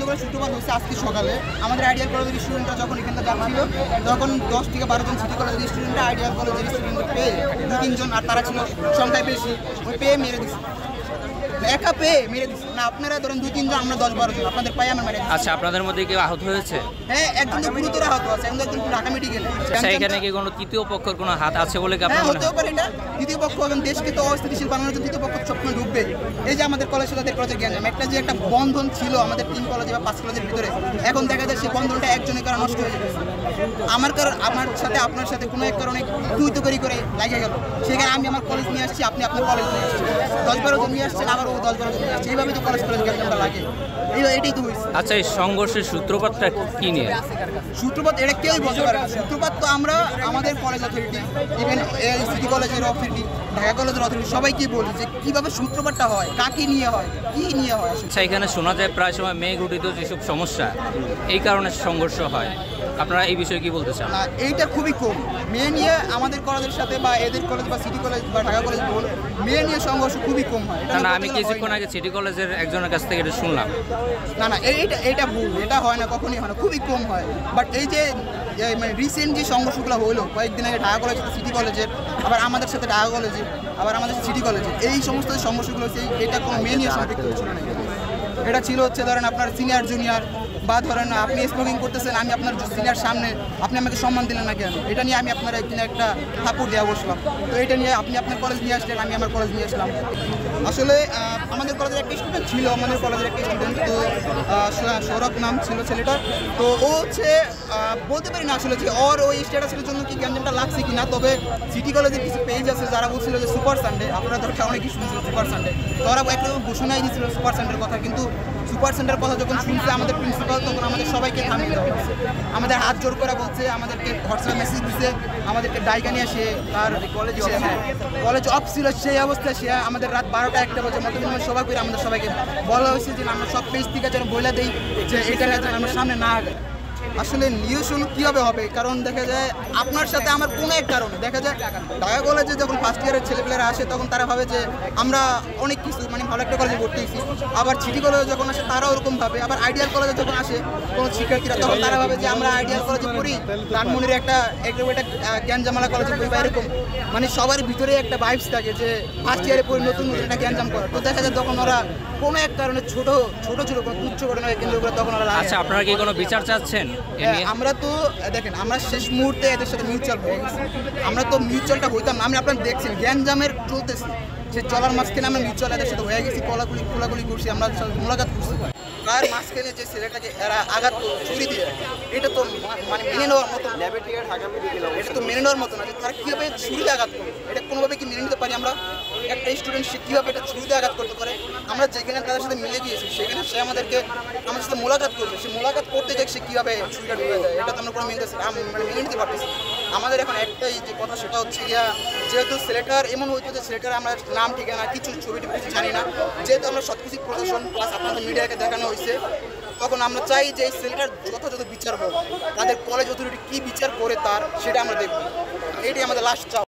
করে সূত্রপাত হচ্ছে আজকে সকালে। আমাদের আইডিয়াল কলেজের স্টুডেন্টরা যখন এখানটা যাচ্ছিল তখন 10 থেকে 12 জন সিটি কলেজের স্টুডেন্টরা আইডিয়াল কলেজের স্টুডেন্ট পেয়ে 2-3 জন, আর তারা ছিল সংখ্যায় বেশি, ওই পেয়ে মেরে দিচ্ছে, একা পেয়ে মেরে দিচ্ছে না। আপনারা ধরেন 2-3 জন, আমরা 10-12 জন, আপনাদের পায়ে আমরা মেরে দিচ্ছি। আচ্ছা, আপনাদের মধ্যে কেউ আহত হয়েছে? হ্যাঁ, একজন তো গুরুতর আহত আছে, একজন ঢাকা মেডিকেলে। আচ্ছা, এখানে কি কোনো তৃতীয় পক্ষের কোনো হাত আছে বলে কি আপনার মনে হয়? হতেও পারে এটা তৃতীয় পক্ষ, এবং দেশকে তো অস্থিতিশীল বানানোর জন্য তৃতীয় পক্ষ সবসময় ঢুকবে। এই যে আমাদের কলেজ সাথে কলেজের জ্ঞান একটা যে একটা বন্ধন ছিল আমাদের 3 কলেজে বা 5 কলেজের ভিতরে, এখন দেখা যায় সেই বন্ধনটা একজনের কারণে নষ্ট হয়ে যাচ্ছে। আমার সাথে আপনার সাথে কোনো এক কারণে তুই তো করে লাগে গেল, সেখানে আমি আমার কলেজ নিয়ে আসছি, আপনি আপনার কলেজ নিয়ে আসছেন, 10-12 জন নিয়ে আসছেন, আবার ও 10-12 জন নিয়ে আসছে, এইভাবে তো কলেজ জ্ঞানটা লাগে। এটাই তো হয়েছে। আচ্ছা, এই সংঘর্ষের সূত্রপাতটা কি নিয়ে? সূত্রপাত এটা কেউই বলতে পারে না। সূত্রপাত তো আমরা আমাদের কলেজ অথরিটি, ইভেন সিটি কলেজের অথরিটি, ঢাকা কলেজের অথরিটি সবাইকে বলি যে কীভাবে সূত্রপাতটা হয়, কাকে নিয়ে হয়, কী নিয়ে হয়। আচ্ছা, এখানে শোনা যায় প্রায় সময় মেয়ে ঘটিত যেসব সমস্যা, এই কারণে সংঘর্ষ হয়। আপনারা এই বিষয়ে কি বলতে চান? না, এইটা খুবই কম। মেয়ে নিয়ে আমাদের কলেজের সাথে বা এদের কলেজ বা সিটি কলেজ বা ঢাকা কলেজ বল, মেয়ে নিয়ে সংঘর্ষ খুবই কম হয়। না, আমি কিছুক্ষণ আগে সিটি কলেজের একজনের কাছ থেকে এটা শুনলাম। না, এটা ভুল, এটা হয় না, কখনই হয় না, খুবই কম হয়। বাট এই যে মানে রিসেন্ট যে সংঘর্ষগুলো হলো কয়েকদিন আগে ঢাকা কলেজ সাথে সিটি কলেজের, আবার আমাদের সাথে ঢাকা কলেজে, আবার আমাদের সিটি কলেজে, এই সমস্ত যে সংঘর্ষগুলো হচ্ছে, এটা কোনো মেয়ে নিয়ে সম্পৃক্ত ছিল না। এটা ছিল হচ্ছে ধরেন আপনার সিনিয়র জুনিয়র, বা ধরেন আপনি স্মোকিং করতেছেন, আমি আপনার সিনিয়র সামনে, আপনি আমাকে সম্মান দিলেন না কেন, এটা নিয়ে আমি আপনার এখানে একটা সাপোর্ট দেওয়া বসলাম। তো এটা নিয়ে আপনি আপনার কলেজ নিয়ে আসলেন, আমি আমার কলেজ নিয়ে আসলাম। আসলে আমাদের কলেজের একটা স্টুডেন্ট ছিল, আমাদের কলেজের একটা স্টুডেন্ট, তো সৌরভ নাম ছিল ছেলেটা। তো ও হচ্ছে বলতে পারি না আসলে যে ওর ওই স্ট্যাটাসের জন্য কি গ্যাঞ্জামটা লাগছে কি না। তবে সিটি কলেজের কিছু পেজ আছে যারা বলছিল যে সুপার সানডে, আপনারা ধরতে অনেকেই শুনছিল সুপার সানডে, তো ওরা একটা ঘোষণাই দিয়েছিল সুপার সানডের কথা। কিন্তু সুপার সানডের কথা যখন শুনছে আমাদের প্রিন্সিপাল, তখন আমাদের সবাইকে থামিয়ে দেওয়া হয়েছে, আমাদের হাত জোর করে বলছে, আমাদেরকে হোয়াটসঅ্যাপ মেসেজ দিচ্ছে, আমাদেরকে ডাইকা নিয়ে আসে তার কলেজ অফ ছিল, সেই অবস্থায় সে আমাদের রাত 12টা-1টা বাজে মতো সবাই করে আমাদের সবাইকে বলা হয়েছে যে আমরা সব পেজ থেকে যেন বলে দিই যে এটা যেন আমরা সামনে না আগাই। আসলে নিউশন কীভাবে হবে, কারণ দেখা যায় আপনার সাথে আমার কোনো এক কারণে দেখা যায় ঢাকা কলেজে যখন ফার্স্ট ইয়ারের ছেলেপেলেরা আসে তখন তারা ভাবে যে আমরা অনেক কিছু মানে ভালো একটা কলেজে ভর্তি হয়েছি। আবার সিটি কলেজে যখন আসে তারাও ওরকম ভাবে, আবার আইডিয়াল কলেজে যখন আসে কোনো শিক্ষার্থীরা তখন তারা ভাবে যে আমরা আইডিয়াল কলেজে পড়ি, ধানমন্ডির একটা জ্ঞানজামালা কলেজে পড়ি বা এরকম, মানে সবার ভিতরে একটা ভাইবস থাকে যে ফার্স্ট ইয়ারে পড়ি নতুন একটা জ্ঞানজাম করা। তো দেখা যায় তখন ওরা কোনো এক কারণে ছোট কোনো তুচ্ছ ঘটনাকে কেন্দ্র করে তখন ওরা। আচ্ছা, আপনারা কি কোনো বিচার চাচ্ছেন? আমরা তো দেখেন, আমরা শেষ মুহূর্তে এদের সাথে মিউচুয়াল হয়ে গেছি। আমরা তো মিউচুয়ালটা হইতাম না, আমি আপনারা দেখছেন গ্যাঞ্জামের চলতেছি, সে চলার মাঝখানে আমরা মিউচুয়াল এদের সাথে হয়ে গেছি, খোলাখুলি করছি, আমরা মোলাকাত করছি। তার মাঝখানে যে ছেলেটাকে এরা আঘাত করলো ছুরি দিয়ে, এটা তো মানে মেনে নেওয়ার মতো, এটা তো মেনে নেওয়ার মতো না যে তারা কীভাবে ছুরিতে আঘাত করবে, এটা কোনোভাবে কি মেনে নিতে পারি আমরা? একটা স্টুডেন্ট সে কীভাবে এটা ছুরিতে আঘাত করতে পারে? আমরা যেখানে তাদের সাথে মিলে গিয়েছি সেখানে সে আমাদেরকে আমাদের সাথে মোলাকাত করবে, সে মোলাকাত করতে যাক সে কীভাবে ছুরিটা ঢুকে যায়, এটা তো আমরা কোনো মেনে নিতে পারতেছি। আমাদের এখন একটাই যে কথা, সেটা হচ্ছে গিয়া যেহেতু ছেলেটার এমন হইতো যে ছেলেটার আমরা নাম ঠিকানা কিছু ছবি কিছু জানি না, যেহেতু আমরা সব কিছু প্রদর্শন প্লাস আপনাদের মিডিয়াকে দেখানো হয়েছে, তখন আমরা চাই যে এই ছেলেটার যথাযথ বিচার হোক, তাদের কলেজ অথরিটি কী বিচার করে তার সেটা আমরা দেখব, এটাই আমাদের লাস্ট চাও।